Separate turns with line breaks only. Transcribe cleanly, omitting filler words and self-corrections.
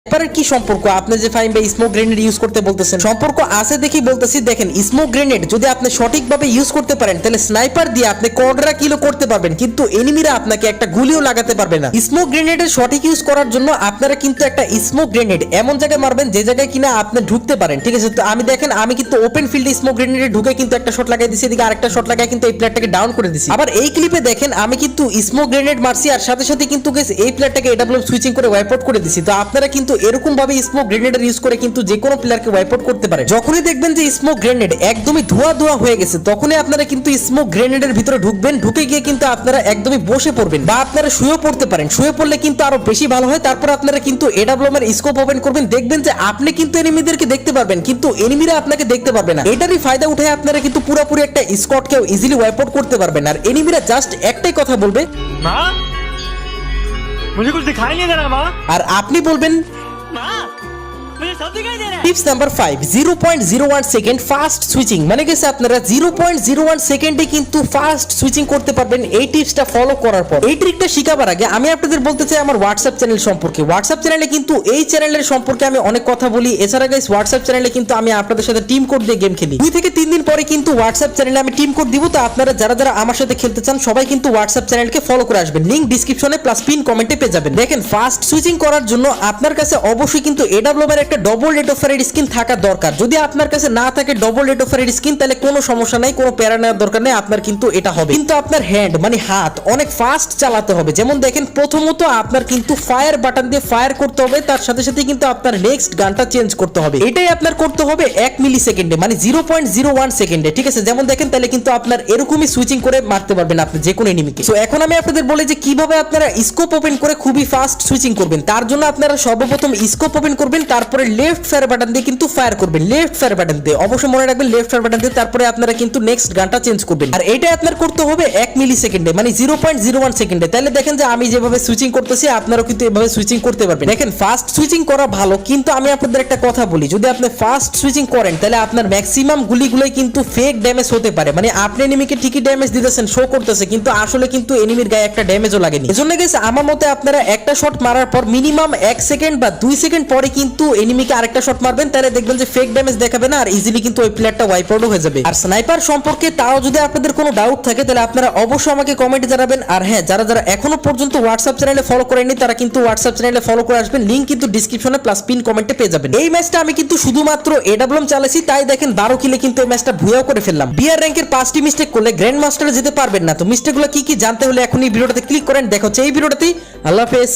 এবারে কি সম্পর্ক আপনি যে ফাইম ভাই স্মোক গ্রেনেড ইউজ করতে বলতেছেন? সম্পর্ক আছে দেখি বলতেছি। দেখেন, স্মোক গ্রেনেড যদি আপনি সঠিকভাবে ইউজ করতে পারেন তাহলে স্নাইপার দিয়ে আপনি কোয়াড্রা কিলো করতে পারবেন, কিন্তু এনিমিরা আপনাকে একটা গুলিও লাগাতে পারবে না। স্মোক গ্রেনেডের সঠিক ইউজ করার জন্য আপনারা কিন্তু একটা স্মোক গ্রেনেড এমন জায়গায় মারবেন যে জায়গায় কিনা আপনি ঢুকতে পারেন, ঠিক আছে? তো আমি দেখেন, আমি কিন্তু ওপেন ফিল্ডে স্মোক গ্রেনেডে ঢুকে কিন্তু একটা শট লাগাই দিছি, এদিকে আরেকটা শট লাগাই কিন্তু এই প্লেয়ারটাকে ডাউন করে দিছি। আবার এই ক্লিপে দেখেন আমি কিন্তু স্মোক গ্রেনেড মারছি আর সাথে সাথে কিন্তু এই প্লেয়ারটাকে এডব্লিউ সুইচিং করে ওয়াইপ আউট করে দিছি। তো আপনারা কিন্তু এরকম ভাবে স্মোক গ্রেনেডের ইউজ করে কিন্তু যে কোনো প্লেয়ারকে ওয়াইপ আউট করতে পারে। যখনই দেখবেন যে স্মোক গ্রেনেড একদমই ধোয়া ধোয়া হয়ে গেছে, তখনই আপনারা কিন্তু স্মোক গ্রেনেডের ভিতরে ঢুকবেন, ঢুকে গিয়ে কিন্তু আপনারা একদমই বসে পড়বেন বা আপনারা শুয়ে পড়তে পারেন। শুয়ে পড়লে কিন্তু আরো বেশি ভালো হয়। তারপর আপনারা কিন্তু এডব্লিউ এর স্কোপ ওপেন করবেন, দেখবেন যে আপনি কিন্তু এনিমিদেরকে দেখতে পারবেন কিন্তু এনিমিরা আপনাকে দেখতে পারবে না। এটারই ফায়দা উঠে আপনারা কিন্তু পুরোপুরি একটা স্কোয়াডকেও ইজিলি ওয়াইপ আউট করতে পারবেন। আর এনিমিরা জাস্ট একটাই কথা বলবে,
মা মুঝে কুছ দিখাই नहीं दे रहा माँ।
আর আপনি বলবেন
माँ मुझे सब दिखाई दे रहा है।
Tips number 5, 0.01 second fast switching. মানে গেছে আপনারা 0.01 সেকেন্ডে কিন্তু ফাস্ট সুইচিং করতে পারবেন এই টিপসটা ফলো করার পর। এই ট্রিকটা শিখাবার আগে আমি আপনাদের বলতে চাই আমার হোয়াটসঅ্যাপ চ্যানেল সম্পর্কে। হোয়াটসঅ্যাপ চ্যানেলে কিন্তু এই চ্যানেলের সম্পর্কে আমি অনেক কথা বলি। এছাড়া গাইস হোয়াটসঅ্যাপ চ্যানেলে কিন্তু আমি আপনাদের সাথে টিম কোড দিয়ে গেম খেলি। 2 থেকে 3 দিন পরে কিন্তু হোয়াটসঅ্যাপ চ্যানেলে আমি টিম কোড দিব। তো আপনারা যারা যারা আমার সাথে খেলতে চান সবাই কিন্তু হোয়াটসঅ্যাপ চ্যানেলকে ফলো করে আসবেন। লিংক ডেসক্রিপশনে প্লাস পিন কমেন্টে পেয়ে যাবেন। দেখেন, ফাস্ট সুইচিং করার জন্য আপনার কাছে অবশ্যই কিন্তু এডব্লিউ এর একটা double rate of fire skin থাকা দরকার। যদি আপনার কাছে না থাকে double rate of fire skin, তাহলে কোনো সমস্যা নাই, কোনো প্যারা নেওয়ার দরকার নেই, আপনার কিন্তু এটা হবে। কিন্তু আপনার হ্যান্ড মানে হাত অনেক ফাস্ট চালাতে হবে। যেমন দেখেন, প্রথমত আপনার কিন্তু ফায়ার বাটন দিয়ে ফায়ার করতে হবে, তার সাথে সাথে কিন্তু আপনার নেক্সট গানটা চেঞ্জ করতে হবে। এটাই আপনার করতে হবে 1 মিলি সেকেন্ডে, মানে 0.01 সেকেন্ডে, ঠিক আছে? যেমন দেখেন, তাহলে কিন্তু আপনার এরকমই সুইচিং করে মারতে পারবেন আপনি যে কোনো এনিমিকে। সো এখন আমি আপনাদের বলি যে কিভাবে আপনারা স্কোপ ওপেন করে খুবই ফাস্ট সুইচিং করবেন। তার জন্য আপনারা সর্বপ্রথম স্কোপ ওপেন করবেন, তারপরে লেফট ফায়ার বাটন দিয়ে কিন্তু ফায়ার করবেন। লেফট ফায়ার বাটন দিয়ে অবশ্যই মনে রাখবেন, লেফট ফায়ার বাটন দিয়ে তারপরে আপনারা কিন্তু নেক্সট গানটা চেঞ্জ করবেন। আর এটা আপনার করতে হবে 1 মিলি সেকেন্ডে, মানে 0.01 সেকেন্ডে। তাহলে দেখেন যে আমি যেভাবে সুইচিং করতেছি আপনারাও কিন্তু এভাবে সুইচিং করতে পারবেন। দেখেন, ফাস্ট সুইচিং করা ভালো, কিন্তু আমি আপনাদের একটা কথা বলি, যদি আপনি ফাস্ট সুইচিং করেন তাহলে আপনার ম্যাক্সিমাম গুলিগুলোই কিন্তু ফেক ড্যামেজ হতে পারে। মানে আপনি এনিমিকে ঠিকই ড্যামেজ দিতেছেন, শো করতেছে, কিন্তু আসলে কিন্তু এনিমির গায়ে একটা ড্যামেজও লাগেনি। এজন্য গেছে আমার মতে আপনারা একটা শট মারার পর মিনিমাম 1 সেকেন্ড বা 2 সেকেন্ড পরে কিন্তু এনিমিকে আরেকটা শট মারবেন, তাহলে দেখবেন যে ফেক ড্যামেজ দেখাবে না আর ইজিলি কিন্তু ওই প্লেয়ারটা ওয়াইপ আউট হয়ে যাবে। আর স্নাইপার সম্পর্কে তাও যদি আপনাদের কোনো ডাউট থাকে তাহলে আপনারা অবশ্যই আমাকে কমেন্টে জানাবেন। আর হ্যাঁ, যারা যারা এখনো পর্যন্ত হোয়াটসঅ্যাপ চ্যানেলে ফলো করেননি তারা কিন্তু হোয়াটসঅ্যাপ চ্যানেলে ফলো করে আসবেন। লিংক কিন্তু ডেসক্রিপশনে প্লাস পিন কমেন্টে পেয়ে যাবেন। এই ম্যাচটা আমি কিন্তু শুধুমাত্র এডব্লিউ চালাইছি, তাই দেখেন 12 কিলে কিন্তু এই ম্যাচটা ভুয়াও করে ফেললাম। বিআর র্যাঙ্কের 5টি মিস্টেক করলে গ্র্যান্ড মাস্টারে যেতে পারবেন না। তো মিস্টেকগুলো কি কি জানতে হলে এখনই ভিডিওটাতে ক্লিক করেন। দেখা হচ্ছে এই ভিডিওটাতেই। আল্লাহ হাফেজ।